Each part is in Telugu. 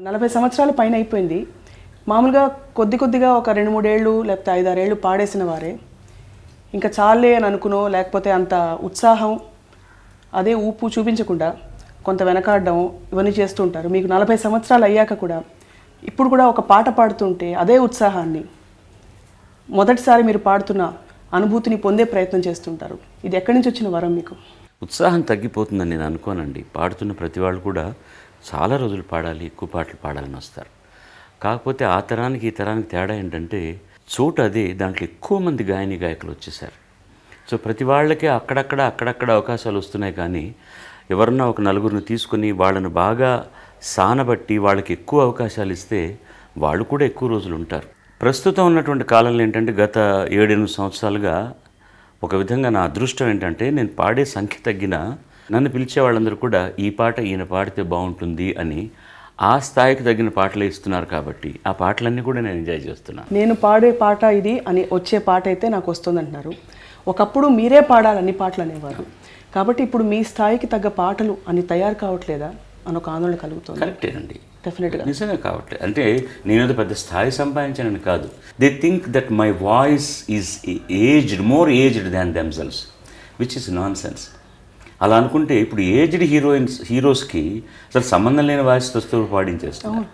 40 సంవత్సరాల పైన అయిపోయింది. మామూలుగా కొద్దిగా ఒక 2-3 ఏళ్ళు లేకపోతే 5-6 ఏళ్ళు పాడేసిన వారే ఇంకా చాలే అని అనుకునో లేకపోతే అంత ఉత్సాహం అదే ఊపు చూపించకుండా కొంత వెనకాడడం ఇవన్నీ చేస్తూ ఉంటారు. మీకు 40 సంవత్సరాలు అయ్యాక కూడా ఇప్పుడు కూడా ఒక పాట పాడుతుంటే అదే ఉత్సాహాన్ని మొదటిసారి మీరు పాడుతున్న అనుభూతిని పొందే ప్రయత్నం చేస్తుంటారు. ఇది ఎక్కడి నుంచి వచ్చిన వరం మీకు? ఉత్సాహం తగ్గిపోతుందని నేను అనుకోనండి. పాడుతున్న ప్రతి వాళ్ళు కూడా చాలా రోజులు పాడాలి, ఎక్కువ పాటలు పాడాలని వస్తారు. కాకపోతే ఆ తరానికి ఈ తరానికి తేడా ఏంటంటే చోటు అదే, దాంట్లో ఎక్కువ మంది గాయకులు వచ్చేసారు. సో ప్రతి వాళ్ళకి అక్కడక్కడ అవకాశాలు వస్తున్నాయి. కానీ ఎవరన్నా ఒక నలుగురిని తీసుకుని వాళ్ళని బాగా సానబట్టి వాళ్ళకి ఎక్కువ అవకాశాలు ఇస్తే వాళ్ళు కూడా ఎక్కువ రోజులు ఉంటారు. ప్రస్తుతం ఉన్నటువంటి కాలంలో ఏంటంటే గత 7-8 సంవత్సరాలుగా ఒక విధంగా నా అదృష్టం ఏంటంటే నేను పాడే సంఖ్య తగ్గినా నన్ను పిలిచే వాళ్ళందరూ కూడా ఈ పాట ఈయన పాడితే బాగుంటుంది అని ఆ స్థాయికి తగిన పాటలు ఇస్తున్నారు. కాబట్టి ఆ పాటలన్నీ కూడా నేను ఎంజాయ్ చేస్తున్నాను. నేను పాడే పాట ఇది అని వచ్చే పాట అయితే నాకు వస్తుంది అంటున్నారు. ఒకప్పుడు మీరే పాడాలి అన్ని పాటలు అనేవారు. కాబట్టి ఇప్పుడు మీ స్థాయికి తగ్గ పాటలు అని తయారు కావట్లేదా అని ఒక ఆందోళన కలుగుతుంది. కరెక్టేనండి, డెఫినెట్గా నిజంగా కావట్లేదు. అంటే నేనేదో పెద్ద స్థాయి సంపాదించానని కాదు. They think that my voice is more aged than themselves, which is non sense. అలా అనుకుంటే ఇప్పుడు ఏజ్డ్ హీరోస్కి అసలు సంబంధం లేని వాయిస్ వస్తూ పాడించేస్తున్నారు.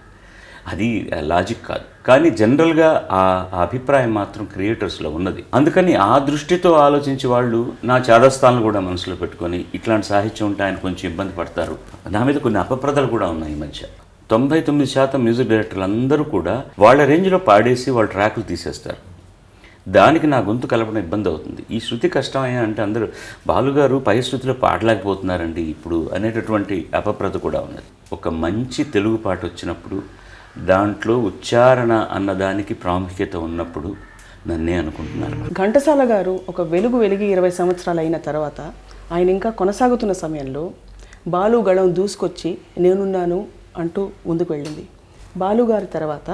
అది లాజిక్ కాదు. కానీ జనరల్గా ఆ అభిప్రాయం మాత్రం క్రియేటర్స్లో ఉన్నది. అందుకని ఆ దృష్టితో ఆలోచించే వాళ్ళు నా చాదస్తాలను కూడా మనసులో పెట్టుకొని ఇట్లాంటి సాహిత్యం ఉంటే ఆయన కొంచెం ఇబ్బంది పడతారు. నా మీద కొన్ని అపప్రదలు కూడా ఉన్నాయి ఈ మధ్య. 99% మ్యూజిక్ డైరెక్టర్లు అందరూ కూడా వాళ్ళ రేంజ్లో పాడేసి వాళ్ళ ట్రాక్లు తీసేస్తారు. దానికి నా గొంతు కలపడం ఇబ్బంది అవుతుంది. ఈ శృతి కష్టమయ్యా అంటే అందరూ బాలుగారు పై శృతిలో పాడలేకపోతున్నారండి ఇప్పుడు అనేటటువంటి అపప్రద కూడా ఉన్నది. ఒక మంచి తెలుగు పాట వచ్చినప్పుడు దాంట్లో ఉచ్చారణ అన్నదానికి ప్రాముఖ్యత ఉన్నప్పుడు నన్నే అనుకుంటున్నారు. ఘంటసాల గారు ఒక వెలిగి 20 సంవత్సరాలు అయిన తర్వాత ఆయన ఇంకా కొనసాగుతున్న సమయంలో బాలు గళం దూసుకొచ్చి నేనున్నాను అంటూ ముందుకు వెళ్ళింది. బాలు గారి తర్వాత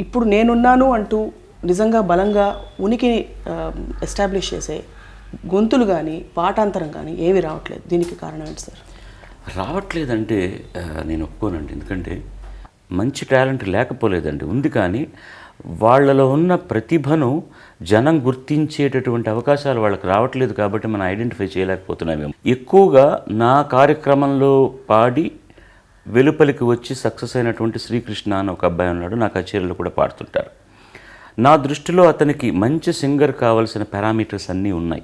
ఇప్పుడు నేనున్నాను అంటూ నిజంగా బలంగా ఉనికిని ఎస్టాబ్లిష్ చేసే గొంతులు కానీ పాఠాంతరం కానీ ఏవి రావట్లేదు. దీనికి కారణం ఏంటి సార్? రావట్లేదంటే నేను ఒప్పుకోనండి. ఎందుకంటే మంచి టాలెంట్ లేకపోలేదండి, ఉంది. కానీ వాళ్ళలో ఉన్న ప్రతిభను జనం గుర్తించేటటువంటి అవకాశాలు వాళ్ళకి రావట్లేదు. కాబట్టి మనం ఐడెంటిఫై చేయలేకపోతున్నామేమో. ఎక్కువగా నా కార్యక్రమంలో పాడి వెలుపలికి వచ్చి సక్సెస్ అయినటువంటి శ్రీకృష్ణ అని ఒక అబ్బాయి ఉన్నాడు. నా కచేరీలో కూడా పాడుతుంటారు. నా దృష్టిలో అతనికి మంచి సింగర్ కావాల్సిన పారామీటర్స్ అన్నీ ఉన్నాయి.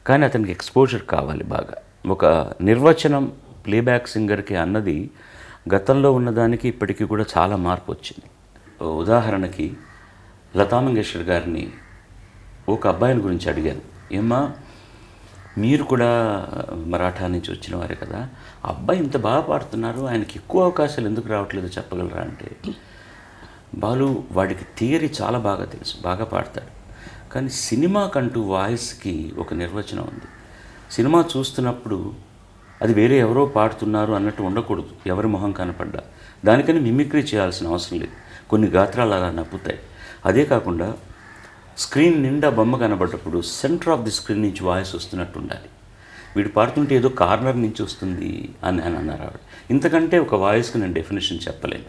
కానీ అతనికి ఎక్స్పోజర్ కావాలి బాగా. ఒక నిర్వచనం ప్లేబ్యాక్ సింగర్కి అన్నది గతంలో ఉన్నదానికి ఇప్పటికీ కూడా చాలా మార్పు వచ్చింది. ఉదాహరణకి లతా మంగేష్కర్ గారిని ఒక అబ్బాయిని గురించి అడిగాను, ఏమ్మా మీరు కూడా మరాఠా నుంచి వచ్చిన వారే కదా, అబ్బాయి ఇంత బాగా పాడుతున్నారు, ఆయనకి ఎక్కువ అవకాశాలు ఎందుకు రావట్లేదు చెప్పగలరా అంటే, బాలు వాడికి థియరీ చాలా బాగా తెలుసు, బాగా పాడతాడు. కానీ సినిమాకంటూ వాయిస్కి ఒక నిర్వచనం ఉంది. సినిమా చూస్తున్నప్పుడు అది వేరే ఎవరో పాడుతున్నారు అన్నట్టు ఉండకూడదు. ఎవరి మొహం కనపడ్డా దానికని మిమిక్రీ చేయాల్సిన అవసరం లేదు. కొన్ని గాత్రాలు అలా నప్పుతాయి. అదే కాకుండా స్క్రీన్ నిండా బొమ్మ కనబడ్డప్పుడు సెంటర్ ఆఫ్ ది స్క్రీన్ నుంచి వాయిస్ వస్తున్నట్టు ఉండాలి. వీడు పాడుతుంటే ఏదో కార్నర్ నుంచి వస్తుంది అని అన్నారు ఆవిడ. ఇంతకంటే ఒక వాయిస్కి నేను డెఫినేషన్ చెప్పలేను.